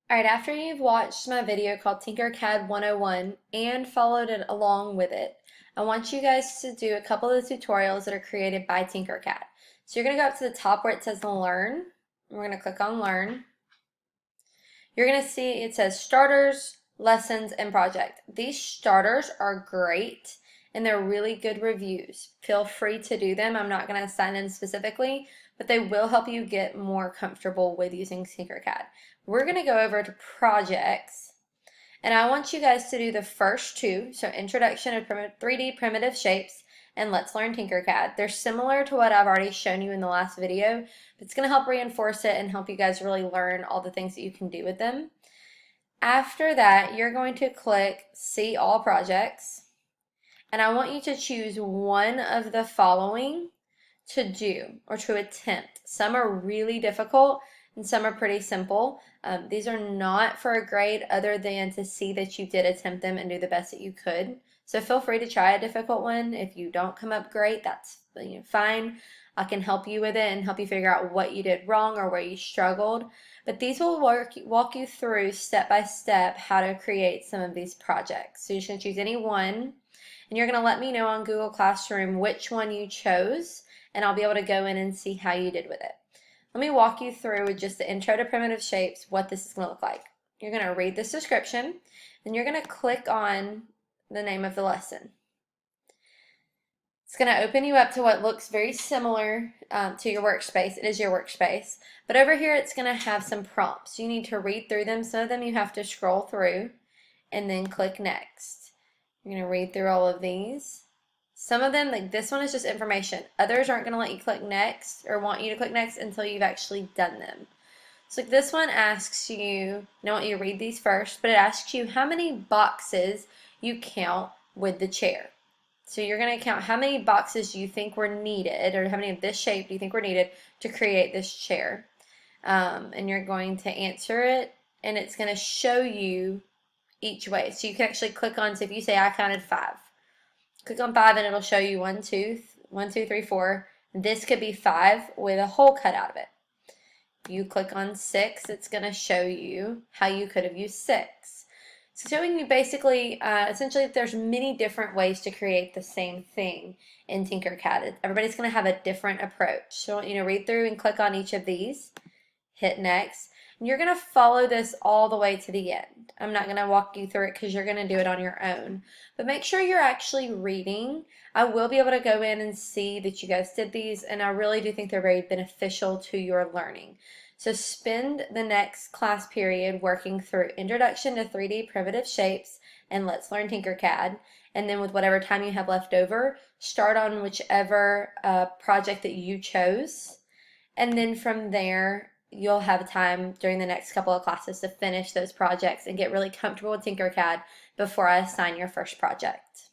All right, after you've watched my video called Tinkercad 101 and followed it along with it, I want you guys to do a couple of the tutorials that are created by Tinkercad. So you're going to go up to the top where it says Learn. We're going to click on Learn. You're going to see it says Starters, Lessons, and Project. These starters are great and they're really good reviews. Feel free to do them. I'm not going to assign them specifically, but they will help you get more comfortable with using Tinkercad. We're going to go over to projects, and I want you guys to do the first two, so Introduction to 3D Primitive Shapes and Let's Learn Tinkercad. They're similar to what I've already shown you in the last video, but it's going to help reinforce it and help you guys really learn all the things that you can do with them. After that, you're going to click See All Projects, and I want you to choose one of the following to do or to attempt. Some are really difficult and some are pretty simple. These are not for a grade other than to see that you did attempt them and do the best that you could. So feel free to try a difficult one. If you don't come up great, that's fine. I can help you with it and help you figure out what you did wrong or where you struggled. But these will walk you through step by step how to create some of these projects. So you're just going to choose any one, and you're going to let me know on Google Classroom which one you chose, and I'll be able to go in and see how you did with it. Let me walk you through with just the intro to primitive shapes what this is going to look like. You're going to read this description, and you're going to click on the name of the lesson. It's going to open you up to what looks very similar to your workspace. It is your workspace. But over here, it's going to have some prompts. You need to read through them. Some of them you have to scroll through and then click next. You're going to read through all of these. Some of them, like this one, is just information. Others aren't going to let you click next or want you to click next until you've actually done them. So like this one asks you, I want you to read these first, but it asks you how many boxes you count with the chair. So you're going to count how many boxes you think were needed, or how many of this shape do you think were needed to create this chair. And you're going to answer it, and it's going to show you each way. So you can actually click on, so if you say I counted 5, click on 5 and it'll show you 1, 2, 1, 2, 3, 4. This could be 5 with a hole cut out of it. You click on 6, it's going to show you how you could have used 6. So showing you basically, essentially, there's many different ways to create the same thing in Tinkercad. Everybody's going to have a different approach. So I want you to read through and click on each of these, hit next, and you're going to follow this all the way to the end. I'm not going to walk you through it because you're going to do it on your own. But make sure you're actually reading. I will be able to go in and see that you guys did these, and I really do think they're very beneficial to your learning. So spend the next class period working through Introduction to 3D Primitive Shapes and Let's Learn Tinkercad. And then with whatever time you have left over, start on whichever project that you chose. And then from there, you'll have time during the next couple of classes to finish those projects and get really comfortable with Tinkercad before I assign your first project.